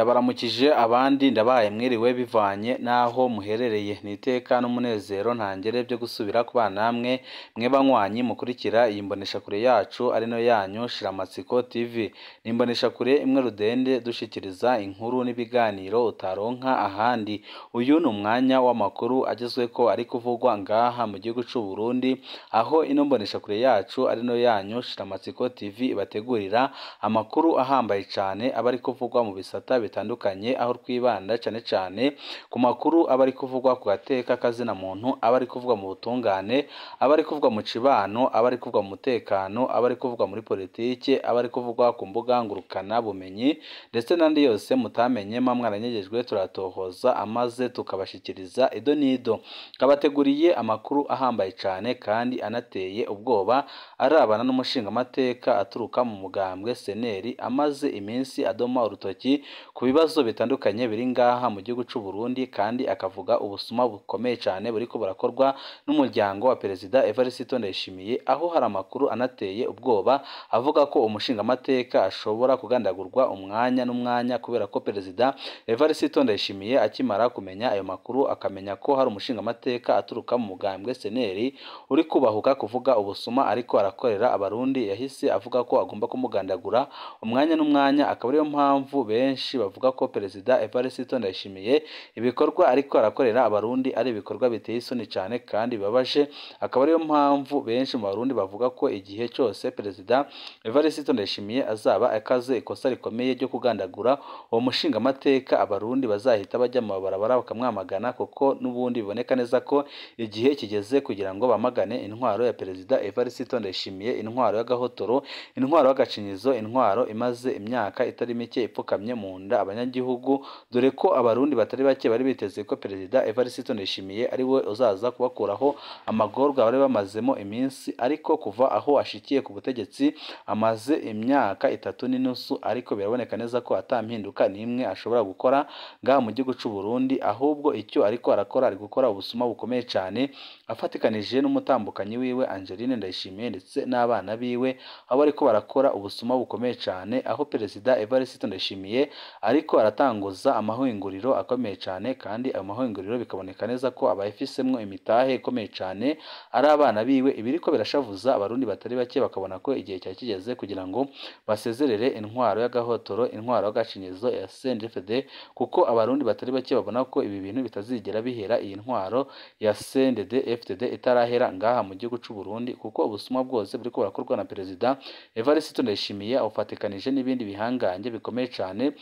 Ndabaramukije abandi ndabaye mwiriwe bivanye naho muherereye niteka n'umunezero ntangere byo gusubira ku bana namwe mwe banywanyi mukurikira iyi mbonesha kure yacu ari no yanyu Shiramatsiko TV nimbonesha kure imwe rudende dushikiriza inkuru n'ibiganiro utaronka ahandi uyu ni umwanya w'amakuru agezwe ko ari kuvugwa ngaha mu gihugu cy'u Burundi aho ino mbonesha kure yacu ari no yanyu Shiramatsiko TV bategurira amakuru ahambaye cyane abari kuvugwa mu bisata bitandukanye aho twibanda cyane ku makuru abari kuvugwa ku gateka kazina muntu abari kuvugwa mu butungane abari kuvugwa mu cibano abari kuvugwa mu mutekano abari kuvugwa muri politike abari kuvugwa ku mbuga ngurukana bumenyi ndetse nandi yose mutamenye mwaranyegeje turatohoza amaze tukabashikiriza ido nido kabateguriye amakuru ahambaye cyane kandi anateye ubwoba arabana n'umushinga amateka aturuka mu mugambwe seneri amaze iminsi adoma urutoki ku bibazo bitandukanye biri ngaha mu gihugu cy'u Burundi kandi akavuga ubusuma bukomeye cyane buri ko burakorwa n'umuryango wa Perezida Evariste Ndayishimiye aho hari amakuru anateye ubwoba avuga ko umushinga amateka ashobora kugandagurwa umwanya n'umwanya kubera ko Perezida Evariste Ndayishimiye akimara kumenya ayo makuru akamenya ko hari umushinga amateka aturuka mu mugambwe seneri uri kubahuka kuvuga ubusuma ariko arakorera abarundi yahise avuga ko agomba kumugandagura umwanya n'umwanya akaba ariyo mpamvu benshi bavuga ko Perezida Evariste Ndayishimiye ibikorwa ariko arakorera abarundi ari ibikorwa biteye isoni cyane kandi bibabaje akaba ariyo mpamvu benshi mu barundi bavuga ko igihe cyose Perezida Evariste Ndayishimiye azaba akaze ikosa rikomeye ryo kugandagura uwo mushinga amateka abarundi bazahita bajya mu barabara bakamwamagana kuko nubundi biboneka neza ko igihe kigeze kugira ngo bamagane intwaro ya Perezida Evariste Ndayishimiye intwaro y'agahotoro intwaro y'agacinyizo intwaro imaze imyaka itari mike ipfukamye mu nda abanyagihugu dore ko abarundi batari bake bari biteze ko Perezida Evariste Ndayishimiye ari we uzaza kubakuraho amagorwa bari bamazemo iminsi ariko kuva aho ashikiye ku butegetsi amaze imyaka 3 n'inusu ariko biraboneka neza ko atampinduka nimwe ashobora gukora ngaha mu gihugu cy'u Burundi ahubwo icyo ariko arakora ari gukora ubusuma bukomeye cyane afatikanije n'umutambukanyi wiwe Angeline Ndayishimiye ndetse n'abana biwe aho ariko barakora ubusuma bukomeye cyane aho Perezida Evariste Ndayishimiye ariko aratanguza amahinguriro akomeye cyane kandi ayo mahinguriro bikaboneka neza ko abayifisemwe imitahe ikomeye cyane ari abana biwe ibiriko birashavuza abarundi batari bake bakabona ko igihe cya kigeze kugira ngo basezerere intwaro y'agahotoro intwaro y'agacinyizo ya CNDD kuko abarundi batari bake babona ko ibi bintu bitazigera bihera iyi ntwaro ya CNDD-FDD itarahera ngaha mu gihugu cy'u Burundi kuko ubusuma bwose buri ko burakorwa na Perezida Evariste Ndayishimiye aufatikanije n'ibindi bihanganje bikomeye cyane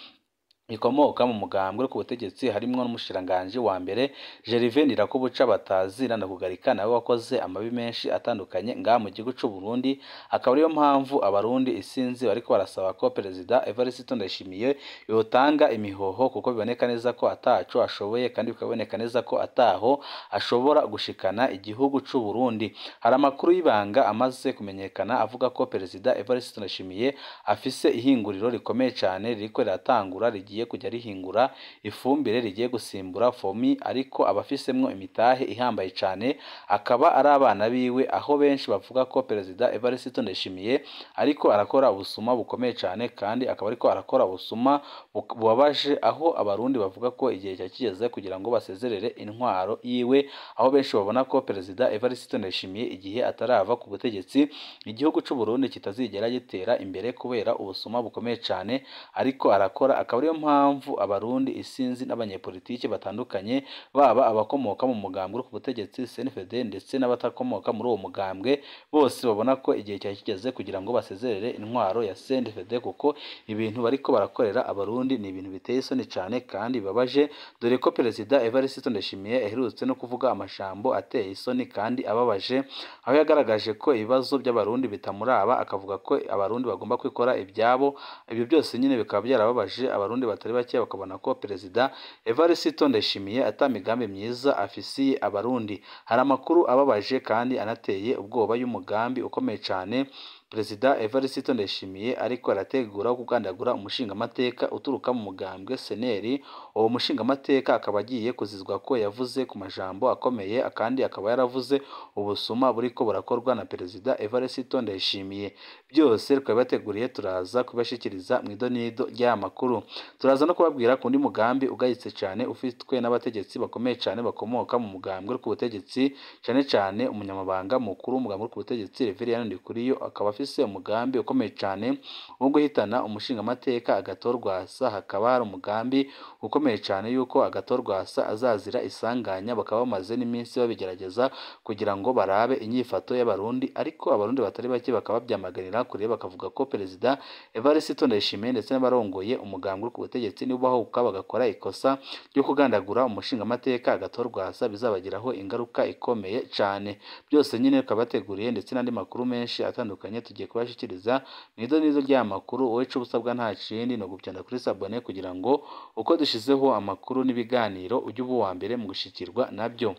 ikomoka mu mugambwe ku butegetsi harimwo n'umushiranganje wa mbere Gervais Ndirakobuca batazi kugarika nawe wakoze amabi menshi atandukanye ngaha mu gihugu cy'u Burundi akaba ariyo mpamvu abarundi isinzi bariko barasaba ko Perezida Evariste Ndayishimiye yotanga imihoho kuko biboneka neza ko ataco ashoboye kandi bikaboneka neza ko ataho ashobora gushikana igihugu cy'u Burundi hari amakuru y'ibanga amaze kumenyekana avuga ko Perezida Evariste Ndayishimiye afise ihinguriro rikomeye cyane ririko riratangura rigiye kujya rihingura ifumbire rigiye gusimbura fomi ariko abafisemwo imitahe ihambaye cyane akaba ari abana biwe aho benshi bavuga ko Perezida Evariste Ndayishimiye ariko arakora ubusuma bukomeye cyane kandi akaba ariko arakora ubusuma bubabaje aho abarundi bavuga ko igihe cya kigeze kugira ngo basezerere intwaro yiwe aho benshi babona ko Perezida Evariste Ndayishimiye igihe atarava ku butegetsi igihugu cy'u Burundi kitazigera gitera imbere kubera ubusuma bukomeye cyane ariko arakora akaba ariyo mpamvu abarundi isinzi n'abanyepolitike batandukanye baba abakomoka mu mugambwe ku butegetsi CNDD ndetse n'abatakomoka muri uwo mugambwe bose babona ko igihe cya kigeze kugira ngo basezerere intwaro ya CNDD kuko ibintu bariko barakorera abarundi ni ibintu biteye isoni cyane kandi babaje dore ko Perezida Evariste Ndayishimiye aherutse no kuvuga amajambo ateye isoni kandi ababaje aho yagaragaje ko ibibazo by'abarundi bitamuraba akavuga ko abarundi bagomba kwikora ibyabo ibyo byose nyine bikaba byarababaje abarundi batari bake bakabona ko Perezida Evariste Ndayishimiye atamigambi myiza afisiye abarundi hari amakuru ababaje kandi anateye ubwoba y'umugambi ukomeye cyane Perezida Evariste Ndayishimiye ariko arategura kugandagura umushingamateka uturuka mu mugambwe seneri. Uwo mushingamateka akaba agiye kuzizwa ko yavuze ku majambo akomeye, kandi akaba yaravuze ubusuma buriko burakorwa na Perezida Evariste Ndayishimiye. Byose twabibateguriye, turaza kubashikiriza mu idonido ry'aya makuru. Turaza no kubabwira ku ndi mugambi ugayitse cyane ufitwe n'abategetsi bakomeye cyane bakomoka mu mugambwe ku butegetsi, cyane cyane umunyamabanga mukuru w'umugambwe ku butegetsi Reverien Ndikuriyo akaba afise umugambi ukomeye cyane wo guhitana umushingamateka agatorwasa. Hakaba hari umugambi ukomeye cyane yuko agatorwasa azazira isanganya. Bakaba bamaze n'iminsi babigerageza kugira ngo barabe inyifato y'abarundi, ariko abarundi batari bake bakaba babyamaganira kure, bakavuga ko Perezida Evariste Ndayishimiye ndetse n'abarongoye umugambwe ku butegetsi nibahuka bagakora ikosa ryo kugandagura umushingamateka agatorwasa bizabagiraho ingaruka ikomeye cyane. Byose nyine tukabateguriye, ndetse n'andi makuru menshi atandukanye tugiye kubashikiriza mu idonido ry'aya makuru. Wowe ico usabwa nta kindi no gupyanda kuri sabone kugira ngo uko dushizeho amakuru n'ibiganiro ujye uba uwa mbere mu gushikirwa nabyo.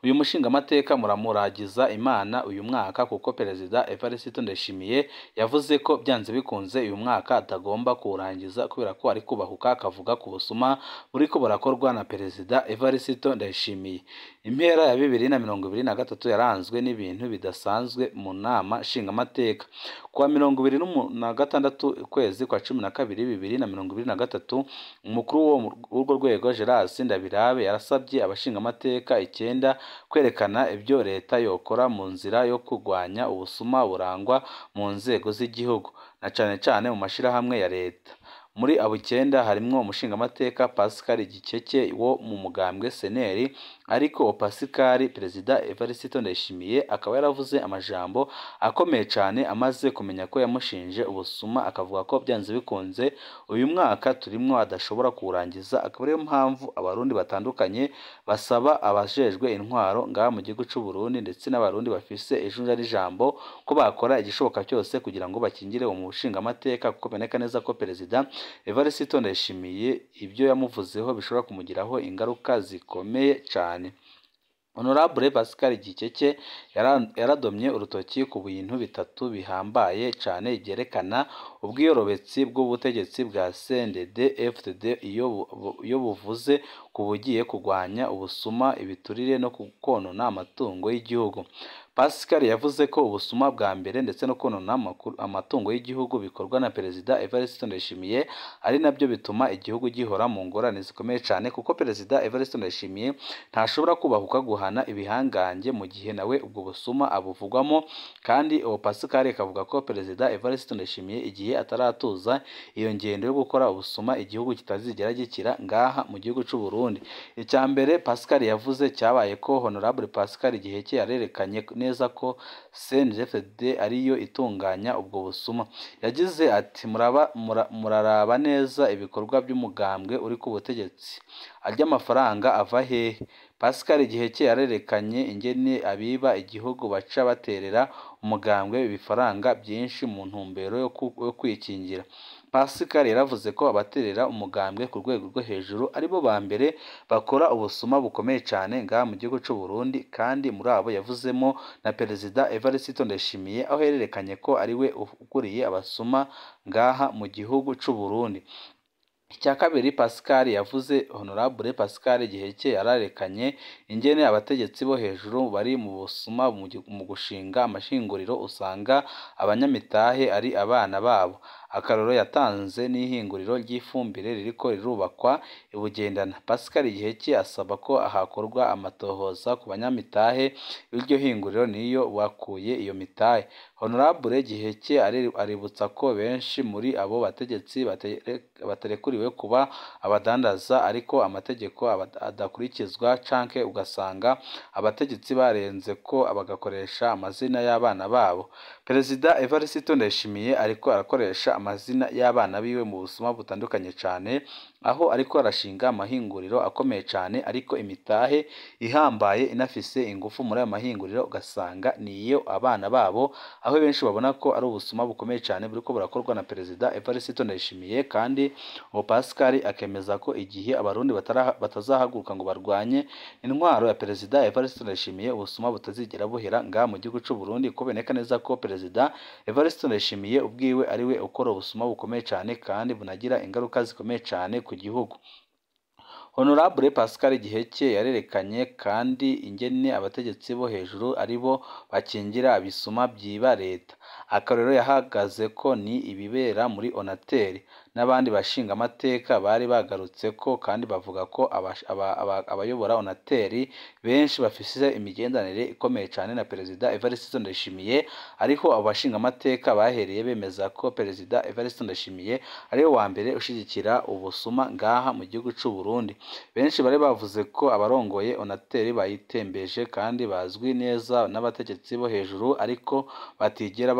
Uyu mushingamateka muramuragiza Imana uyu mwaka, kuko Perezida Evariste Ndayishimiye yavuze ko byanze bikunze uyu mwaka atagomba kuwurangiza, kubera ko ari kubahuka akavuga ku busuma buriko burakorwa na Perezida Evariste Ndayishimiye. Impera ya 2023 yaranzwe n'ibintu bidasanzwe mu nama nshingamateka. Kwa 26 ukwezi kwa 12 2023, umukuru w'urwo rwego Gerard Ndabirabe yarasabye abashingamateka 9 kwerekana ibyo leta yokora mu nzira yo kurwanya ubusuma burangwa mu nzego z'igihugu, na cyane cyane mu mashirahamwe ya leta. Muri abo 9 harimwo umushingamateka Pascal Gikeke wo mu mugambwe seneri. Ariko Pascal Perezida Evariste Ndayishimiye akaba yaravuze amajambo akomeye cyane amaze kumenya ko yamushinje ubusuma, akavuga ko byanze bikunze uyu mwaka turimwo adashobora kurangiza. Akaba ariyo mpamvu abarundi batandukanye basaba abajejwe intwaro ngaha mu gihugu cy'u Burundi ndetse n'abarundi bafise ijunja n'ijambo ko bakora igishoboka cyose kugira ngo bakingire uwo mushingamateka, kuko boneka neza ko Perezida Evariste Ndayishimiye ibyo yamuvuzeho bishobora kumugiraho ingaruka zikomeye cyane. Honorable Pascal Gikeke yaradomye urutoki ku bintu bitatu bihambaye cyane byerekana ubwiyorobetsi bw'ubutegetsi bwa CNDD FDD iyo buvuze ku bugiye kurwanya ubusuma, ibiturire no konona amatungo y'igihugu. Pascal yavuze ko ubusuma bwa mbere ndetse no konona amatungo y'igihugu bikorwa na Perezida Evariste Ndayishimiye, ari nabyo bituma igihugu gihora mu ngorane zikomeye cyane, kuko Perezida Evariste Ndayishimiye ntashobora kubahuka guhana ibihangange mu gihe nawe ubwo busuma abuvugwamo. Kandi uwo Pascal akavuga ko Perezida Evariste Ndayishimiye igihe ataratuza iyo ngendo yo gukora ubusuma igihugu kitazigera gikira ngaha mu gihugu cy'u Burundi. Icya mbere Pascal yavuze cyabaye ko Honorable Pascal Giheke yarerekanye neza ko CNDD ariyo itunganya ubwo busuma. Yagize ati muraraba neza ibikorwa by'umugambwe uri ku butegetsi, arya amafaranga ava hehe? Pascal Giheke yarerekanye ingene abiba igihugu baca baterera umugambwe ibifaranga byinshi mu ntumbero yo kwikingira. Pascal yaravuze ko abaterera umugambwe ku rwego rwo hejuru aribo ba mbere bakora ubusuma bukomeye cyane ngaha mu gihugu cy'u Burundi, kandi muri abo yavuzemo na Perezida Evariste Ndayishimiye, aho yerekanye ko ariwe ukuriye abasuma ngaha mu gihugu cy'u Burundi. Icya kabiri Pascal yavuze, Honorable Pascal Giheke yararekanye ingene abategetsi bo hejuru bari mu busuma mu gushinga amashinguriro, usanga abanyamitahe ari abana babo. Akaroro yatanze n'ihinguriro ry'ifumbire ririko rirubakwa ibugendana. Pascal Giheke asaba ko hakorwa amatohoza ku banyamitahe iryo hinguriro niyo bakuye iyo mitahe. Honorable Giheke aributsa ko benshi muri abo bategetsi batarekuriwe kuba abadandaza, ariko amategeko adakurikizwa, canke ugasanga abategetsi barenze ko bagakoresha amazina y'abana babo. Perezida Evariste Ndayishimiye ariko arakoresha amazina y'abana biwe mu busuma butandukanye cyane, aho ariko arashinga amahinguriro akomeye cyane ariko imitahe ihambaye inafise ingufu muri ayo mahinguriro ugasanga niyo abana babo, aho benshi babona ko ari ubusuma bukomeye cyane buriko burakorwa na Perezida Evariste Ndayishimiye. Kandi uwo Pascal akemeza ko igihe abarundi batazahaguruka ngo barwanye intwaro ya Perezida Evariste Ndayishimiye ubusuma butazigera buhera ngaha mu gihugu cy'u Burundi, ko beneka neza ko Perezida Evariste Ndayishimiye ubwiwe ariwe ukora ubusuma bukomeye cyane kandi bunagira ingaruka zikomeye cyane ku gihugu. Honorable Pascal Giheke yarerekanye kandi ingene abategetsi bo hejuru aribo bakingira abisuma byiba leta. Akarero yahagaze ko ni ibibera muri Onateri n'abandi bashinga amateka bari bagarutse ko, kandi bavuga ko abayobora Onateri benshi bafise imigendanire ikomeye cyane na Perezida Evariste Ndayishimiye, ariho abashinga amateka bahereye bemeza ko Perezida Evariste Ndayishimiye ari we wa mbere ushigikira ubusuma ngaha mu gihugu cy'u Burundi. Benshi bari bavuze ko abarongoye Onateri bayitembeje kandi bazwi neza n'abategetsi bo hejuru ariko batigera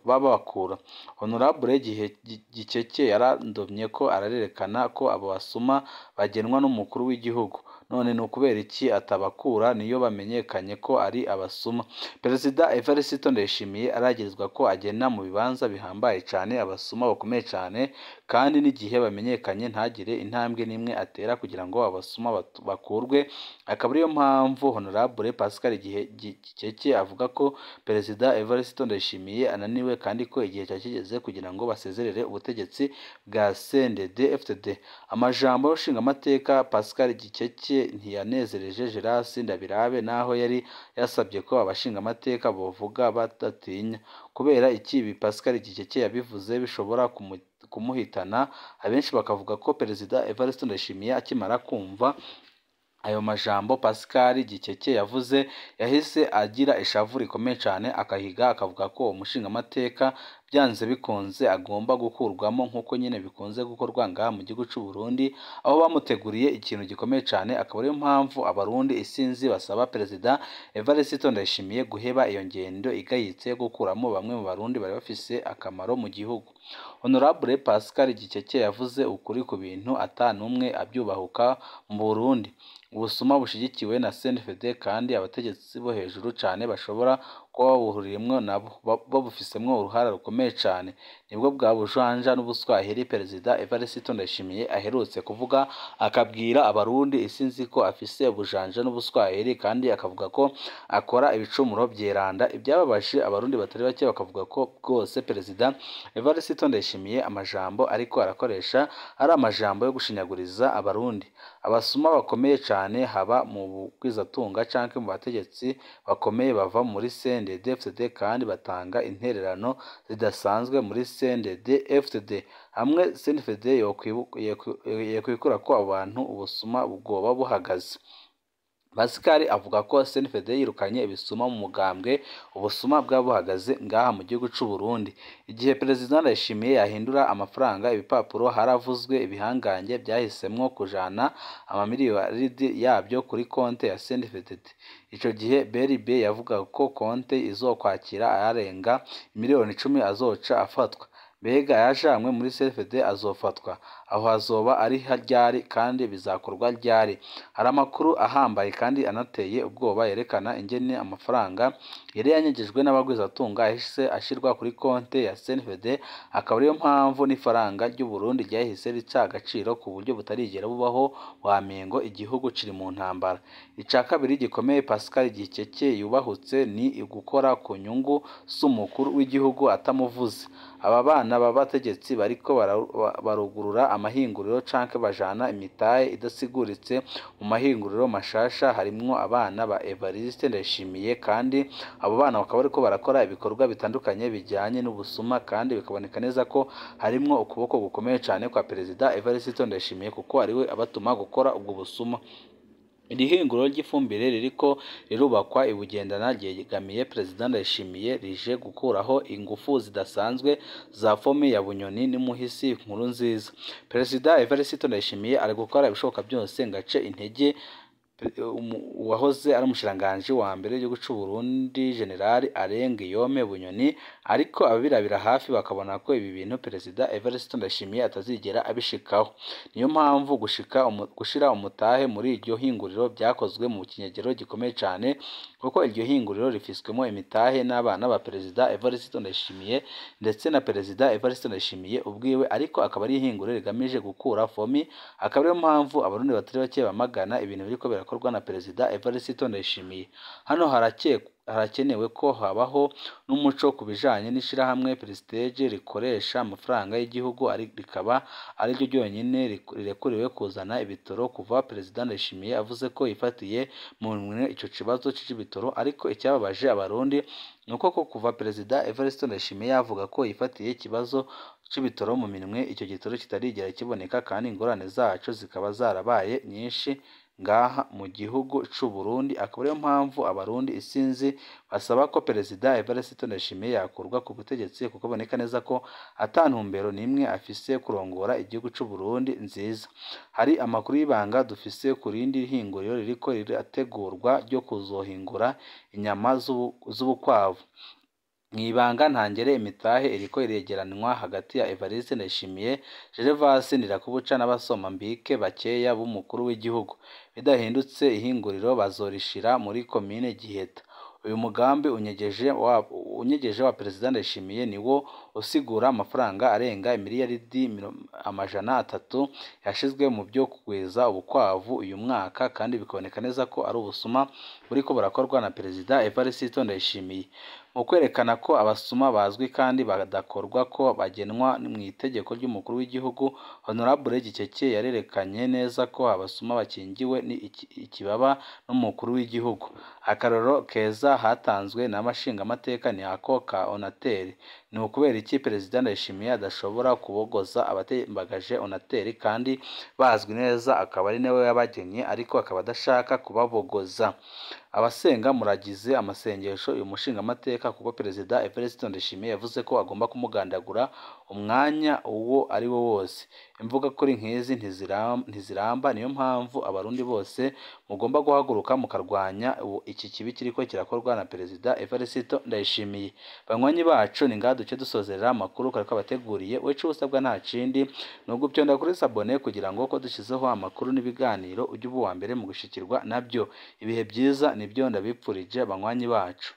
babakura. Honorable Giheke yarandomye ko ararerekana ko abo basuma bagenwa n'umukuru w'igihugu, none ni ukubera iki atabakura niyo bamenyekanye ko ari abasuma. Perezida Evariste Ndayishimiye aragirizwa ko agena mu bibanza bihambaye cyane abasuma bakomeye cyane, kandi n'igihe bamenyekanye ntagire intambwe n'imwe atera kugira ngo abasuma bakurwe. Akaba ariyo mpamvu Honorable Pascal Giheke avuga ko Perezida Evariste Ndayishimiye ananiwe kandi ko igihe cyakigeze kugira ngo basezerere ubutegetsi bwa CNDD-FDD. Amajambo y'ushinga amateka Pascal Giheke ntiyanezereje Geras Ndabirabe, naho yari yasabye ko abashinga amateka bovuga badatinya. Kubera iki ibi Pascal Giheke yabivuze bishobora kumuhitana, abenshi bakavuga ko Perezida Evariste Ndayishimiye akimara kumva ayo majambo Pascal Giheke yavuze yahise agira ishavu rikomeye cyane, akahiga akavuga ko umushinga amateka byanze bikunze agomba gukurwamo nk'uko nyine bikunze gukorwa ngaha mu gihugu cy'u Burundi, aho bamuteguriye ikintu gikomeye cyane. Akaba ariyo mpamvu abarundi isinzi basaba Perezida Evariste Ndayishimiye guheba iyo ngendo igayitse yo gukuramo bamwe mu barundi bari bafise akamaro mu gihugu. Honorable Pascal Giheke yavuze ukuri ku bintu atanumwe abyubahuka mu Burundi. Ubusuma bushigikiwe na CNDD kandi abategetsi bo hejuru cyane bashobora kuba babuhuriremwo nabo babufisemwo uruhara rukomeye cyane, nibwo bwa bujanja n'ubuswahili Perezida Evariste Ndayishimiye aherutse kuvuga, akabwira abarundi isinzi ko afise ubujanja n'ubuswahili, kandi akavuga ko akora ibicumuro byeranda. Ibyababaje abarundi batari bake bakavuga ko bwose Perezida Evariste Ndayishimiye amajambo ariko arakoresha ari amajambo yo gushinyaguriza abarundi. Abasuma bakomeye cyane haba mu bugwizatunga canke mu bategetsi bakomeye bava muri CNDD-FDD kandi batanga intererano zidasanzwe muri CNDD-FDD. Hamwe CNDD yokwikura ko abantu ubusuma bwoba buhagaze. Pascal avuga ko CNDD yirukanye ibisuma mu mugambwe ubusuma bwabuhagaze ngaha mu gihugu cy'u Burundi. Igihe Perezida Ndayishimiye yahindura amafaranga ibipapuro, haravuzwe ibihangange byahisemwo kujana amamiliyoni yabyo kuri konte ya CNDD. Ico gihe BRB yavuga ko konte izokwakira ayarenga miliyoni 10 azoca afatwa. Mbega yajanywe muri CNDD azofatwa? Aho hazoba ari ryari kandi bizakorwa ryari? Hari amakuru ahambaye kandi anateye ubwoba yerekana ingene amafaranga yari yanyegejwe n'abagwizatunga yahise ashirwa kuri konte ya CNDD. Akaba ariyo mpamvu n'ifaranga ry'u Burundi ryahise rica agaciro ku buryo butarigera bubaho, wamengo igihugu kiri mu ntambara. Ica kabiri gikomeye Pascal Giheke yubahutse ni gukora ku nyungu z'umukuru w'igihugu atamuvuze. Aba bana b'abategetsi bariko barugurura amahinguriro canke bajana imitahe idasiguritse mu mahinguriro mashasha, harimwo abana ba Evariste Ndayishimiye, kandi abo bana bakaba bariko barakora ibikorwa bitandukanye bijyanye n'ubusuma, kandi bikaboneka neza ko harimwo ukuboko gukomeye cyane kwa Perezida Evariste Ndayishimiye kuko ariwe abatuma gukora ubwo busuma. Iri hinguriro ry'ifumbire ririko rirubakwa ibugendana ryegamiye Perezida Ndayishimiye rije gukuraho ingufu zidasanzwe za fomi ya Bunyoni n'umuhisi Nkurunziza. Perezida Evariste Ndayishimiye ari gukora ibishoboka byose ngace intege uwahoze ari umushikiranganji wa mbere w'igihugu cy'u Burundi General Guillaume Bunyoni, ariko ababirabira hafi bakabona ko ibi bintu Perezida Evariste Ndayishimiye atazigera abishikaho. Niyo mpamvu gushira umutahe muri iryo hinguriro byakozwe mu kinyegero gikomeye cyane, kuko iryo hinguriro rifiswemo imitahe n'abana ba Perezida Evariste Ndayishimiye ndetse na Perezida Evariste Ndayishimiye ubwiwe, ariko akaba ari ihinguriro rigamije gukura fomi. Akaba ariyo mpamvu abarundi batari bake bamagana ibintu biriko birakorwa na Perezida Evariste Ndayishimiye. Hano harakenewe ko habaho n'umuco ku bijanye n'ishirahamwe Prestige rikoresha amafaranga y'igihugu, rikaba ari ryo ryonyine rirekuriwe kuzana ibitoro kuva Perezida Ndayishimiye avuze ko yifatiye mu minwe ico kibazo c'ibitoro. Ariko icyababaje abarundi nuko kuva Perezida Evariste Ndayishimiye yavuga ko yifatiye ikibazo c'ibitoro mu minwe, icyo gitoro kitarigera kiboneka, kandi ingorane zaco zikaba zarabaye nyinshi ngaha mu gihugu c'u Burundi. Akaba ariyo mpamvu abarundi isinzi basaba ko Perezida Evariste Ndayishimiye yakurwa ku butegetsi, kuko boneka neza ko ata ntumbero n'imwe afise kurongora igihugu c'u Burundi nziza. Hari amakuru y'ibanga dufise ku rindi hinguriro ririko rirategurwa ryo kuzohingura inyama z'ubukwavu. Mwibanga ntangere imitahe iriko iregeranwa hagati ya Evariste Ndayishimiye, Gervase Ndirakubuca n'abasoma mbike bakeya b'umukuru w'igihugu. Bidahindutse ihinguriro bazorishira muri komine Giheta. Uyu mugambi unyegeje wa Perezida Ndayishimiye niwo usigura amafaranga arenga miliyaridi 300 yashizwe mu byo kugwiza ubukwavu uyu mwaka, kandi bikaboneka neza ko ari ubusuma buriko burakorwa na Perezida Evariste Ndayishimiye. Mu kwerekana ko abasuma bazwi kandi badakorwa ko bagenwa mu itegeko ry'umukuru w'igihugu, Honorable Gikeke yarerekanye neza ko abasuma bakingiwe ni ikibaba n'umukuru w'igihugu. Akaroro keza hatanzwe n'amashinga amateka ni ako ka Onateri. Ni ukubera iki Perezida Ndayishimiye adashobora kubogoza abatembagaje Onateri kandi bazwi neza, akaba ari nawe yabagenye, ariko akaba adashaka kubabogoza. Abasenga muragize amasengesho uyu mushinga amateka, kuko Perezida Evariste Ndayishimiye yavuze ko agomba kumugandagura umwanya uwo ari wo wose. Imvuga kuri nk'izi ntiziramba, niyo mpamvu abarundi bose mugomba guhaguruka mukarwanya iki kibi kiriko kirakorwa na Perezida Evariste Ndayishimiye. Banywanyi bacu, ni ngaha duce dusozerera amakuru kariko abateguriye. Wecu usabwa nta kindi no gupyonda kuri sabone kugira ngo ko dushizeho amakuru n'ibiganiro ujye uba uwa mbere mu gushikirwa nabyo. Ibihe byiza nibyo ndabipfurije banywanyi bacu.